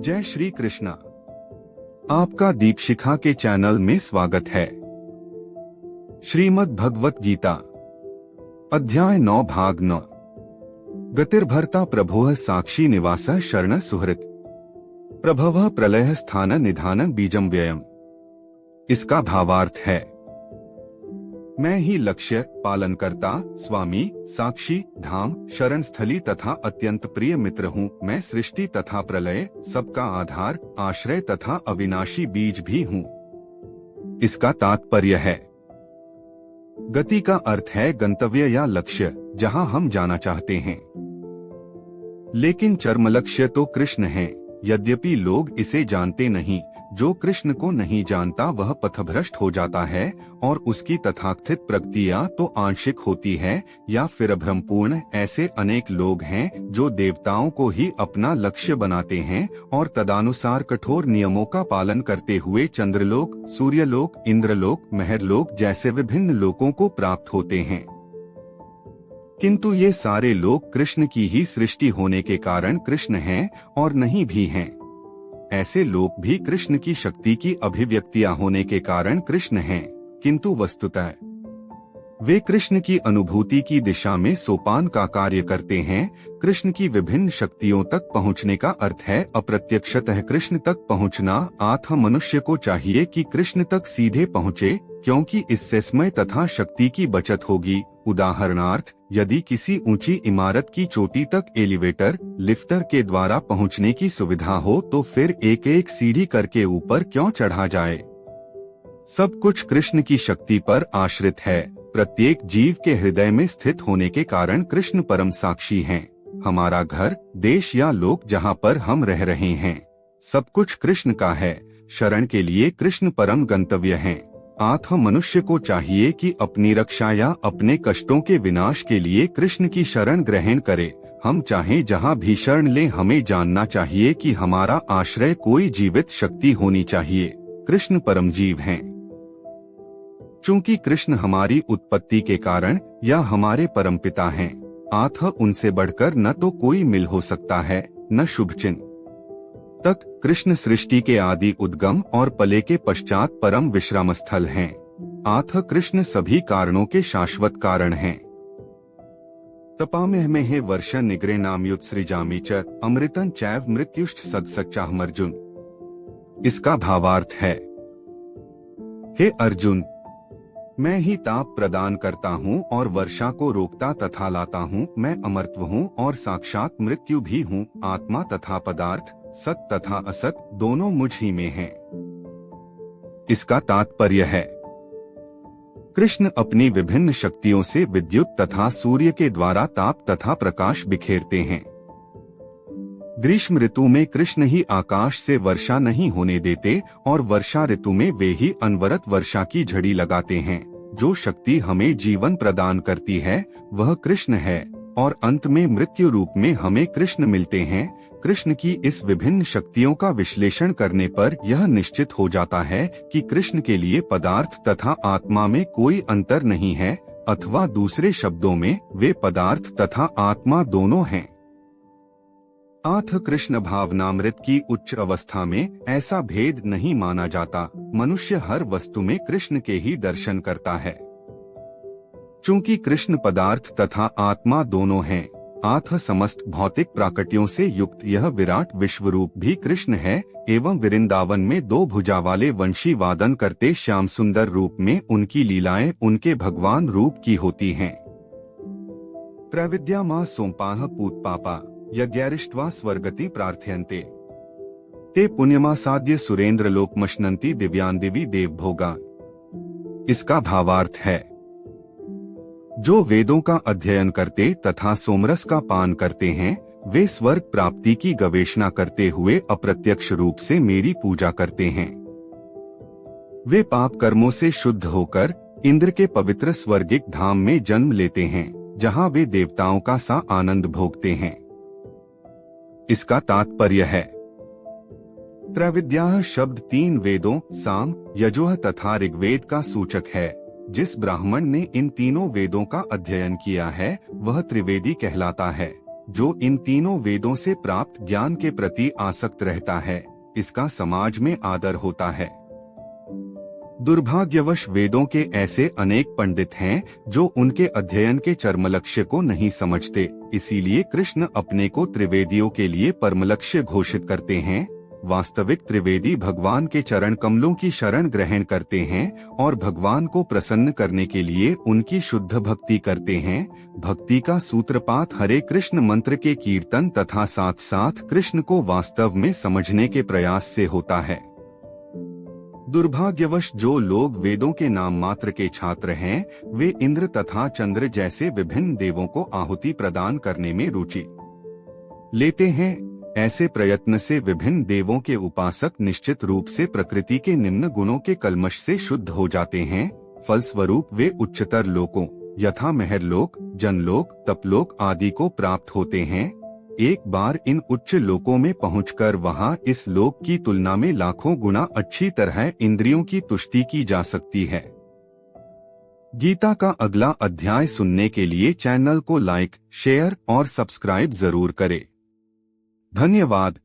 जय श्री कृष्णा। आपका दीपशिखा के चैनल में स्वागत है। श्रीमद् भगवत गीता अध्याय 9 भाग 9 गतिर्भर्ता प्रभोः साक्षी निवासः शरण सुहृत् प्रभवः प्रलय स्थान निधान बीजम व्ययम्। इसका भावार्थ है, मैं ही लक्ष्य, पालनकर्ता, स्वामी, साक्षी, धाम, शरण स्थली तथा अत्यंत प्रिय मित्र हूँ। मैं सृष्टि तथा प्रलय, सबका आधार, आश्रय तथा अविनाशी बीज भी हूँ। इसका तात्पर्य है, गति का अर्थ है गंतव्य या लक्ष्य, जहाँ हम जाना चाहते हैं। लेकिन चरम लक्ष्य तो कृष्ण है, यद्यपि लोग इसे जानते नहीं। जो कृष्ण को नहीं जानता वह पथभ्रष्ट हो जाता है और उसकी तथाकथित प्रगतियां तो आंशिक होती है या फिर भ्रमपूर्ण। ऐसे अनेक लोग हैं जो देवताओं को ही अपना लक्ष्य बनाते हैं और तदानुसार कठोर नियमों का पालन करते हुए चंद्रलोक, सूर्यलोक, इंद्रलोक, महरलोक जैसे विभिन्न लोकों को प्राप्त होते हैं। किंतु ये सारे लोग कृष्ण की ही सृष्टि होने के कारण कृष्ण हैं और नहीं भी हैं। ऐसे लोग भी कृष्ण की शक्ति की अभिव्यक्तियां होने के कारण कृष्ण हैं, किंतु वस्तुतः वे कृष्ण की अनुभूति की दिशा में सोपान का कार्य करते हैं। कृष्ण की विभिन्न शक्तियों तक पहुंचने का अर्थ है अप्रत्यक्षतः कृष्ण तक पहुंचना। आत्म मनुष्य को चाहिए कि कृष्ण तक सीधे पहुंचे, क्योंकि इससे समय तथा शक्ति की बचत होगी। उदाहरणार्थ, यदि किसी ऊंची इमारत की चोटी तक एलिवेटर, लिफ्टर के द्वारा पहुंचने की सुविधा हो तो फिर एक एक सीढ़ी करके ऊपर क्यों चढ़ा जाए। सब कुछ कृष्ण की शक्ति पर आश्रित है। प्रत्येक जीव के हृदय में स्थित होने के कारण कृष्ण परम साक्षी हैं। हमारा घर, देश या लोक जहाँ पर हम रह रहे हैं, सब कुछ कृष्ण का है। शरण के लिए कृष्ण परम गंतव्य हैं। आत्म मनुष्य को चाहिए कि अपनी रक्षा या अपने कष्टों के विनाश के लिए कृष्ण की शरण ग्रहण करे। हम चाहे जहाँ भी शरण लें, हमें जानना चाहिए कि हमारा आश्रय कोई जीवित शक्ति होनी चाहिए। कृष्ण परम जीव हैं। चूंकि कृष्ण हमारी उत्पत्ति के कारण या हमारे परमपिता हैं, अतः उनसे बढ़कर न तो कोई मिल हो सकता है न शुभ चिन्ह। तक कृष्ण सृष्टि के आदि उद्गम और पले के पश्चात परम विश्राम स्थल हैं। अतः कृष्ण सभी कारणों के शाश्वत कारण हैं। तपामेह में हे वर्ष निग्रे नामयुत सृजामि च अमृतन चैव मृत्युश्च सदसच्चाहमर्जुन। इसका भावार्थ है, हे अर्जुन, मैं ही ताप प्रदान करता हूँ और वर्षा को रोकता तथा लाता हूँ। मैं अमरत्व हूँ और साक्षात मृत्यु भी हूँ। आत्मा तथा पदार्थ, सत तथा असत दोनों मुझ ही में हैं। इसका तात्पर्य है, कृष्ण अपनी विभिन्न शक्तियों से विद्युत तथा सूर्य के द्वारा ताप तथा प्रकाश बिखेरते हैं। ग्रीष्म ऋतु में कृष्ण ही आकाश से वर्षा नहीं होने देते और वर्षा ऋतु में वे ही अनवरत वर्षा की झड़ी लगाते हैं। जो शक्ति हमें जीवन प्रदान करती है वह कृष्ण है और अंत में मृत्यु रूप में हमें कृष्ण मिलते हैं। कृष्ण की इस विभिन्न शक्तियों का विश्लेषण करने पर यह निश्चित हो जाता है कि कृष्ण के लिए पदार्थ तथा आत्मा में कोई अंतर नहीं है, अथवा दूसरे शब्दों में वे पदार्थ तथा आत्मा दोनों हैं। अथ कृष्ण भावनामृत की उच्च अवस्था में ऐसा भेद नहीं माना जाता। मनुष्य हर वस्तु में कृष्ण के ही दर्शन करता है। चूंकि कृष्ण पदार्थ तथा आत्मा दोनों हैं, अतः समस्त भौतिक प्राकृतियों से युक्त यह विराट विश्व रूप भी कृष्ण है। एवं वृंदावन में 2 भुजा वाले वंशी वादन करते श्याम सुंदर रूप में उनकी लीलाएं उनके भगवान रूप की होती हैं। त्रैविद्या मां सोमपाह पूत पापा यज्ञैरिष्ट्वा स्वर्गति प्रार्थयन्ते ते पुण्यमासाद्य सुरेंद्र लोकमश्नन्ति दिव्यान दिवी देव भोगा। इसका भावार्थ है, जो वेदों का अध्ययन करते तथा सोमरस का पान करते हैं, वे स्वर्ग प्राप्ति की गवेषणा करते हुए अप्रत्यक्ष रूप से मेरी पूजा करते हैं। वे पाप कर्मों से शुद्ध होकर इंद्र के पवित्र स्वर्गिक धाम में जन्म लेते हैं, जहां वे देवताओं का सा आनंद भोगते हैं। इसका तात्पर्य है, त्रैविद्या शब्द 3 वेदों साम, यजुः तथा ऋग्वेद का सूचक है। जिस ब्राह्मण ने इन तीनों वेदों का अध्ययन किया है वह त्रिवेदी कहलाता है। जो इन तीनों वेदों से प्राप्त ज्ञान के प्रति आसक्त रहता है, इसका समाज में आदर होता है। दुर्भाग्यवश वेदों के ऐसे अनेक पंडित हैं जो उनके अध्ययन के चरमलक्ष्य को नहीं समझते, इसीलिए कृष्ण अपने को त्रिवेदियों के लिए परमलक्ष्य घोषित करते हैं। वास्तविक त्रिवेदी भगवान के चरण कमलों की शरण ग्रहण करते हैं और भगवान को प्रसन्न करने के लिए उनकी शुद्ध भक्ति करते हैं। भक्ति का सूत्रपात हरे कृष्ण मंत्र के कीर्तन तथा साथ साथ कृष्ण को वास्तव में समझने के प्रयास से होता है। दुर्भाग्यवश जो लोग वेदों के नाम मात्र के छात्र हैं, वे इंद्र तथा चंद्र जैसे विभिन्न देवों को आहुति प्रदान करने में रुचि लेते हैं। ऐसे प्रयत्न से विभिन्न देवों के उपासक निश्चित रूप से प्रकृति के निम्न गुणों के कल्मश से शुद्ध हो जाते हैं। फलस्वरूप वे उच्चतर लोकों यथा महरलोक, जनलोक, तपलोक आदि को प्राप्त होते हैं। एक बार इन उच्च लोकों में पहुंचकर वहां इस लोक की तुलना में लाखों गुना अच्छी तरह इंद्रियों की तुष्टि की जा सकती है। गीता का अगला अध्याय सुनने के लिए चैनल को लाइक, शेयर और सब्सक्राइब जरूर करें। धन्यवाद।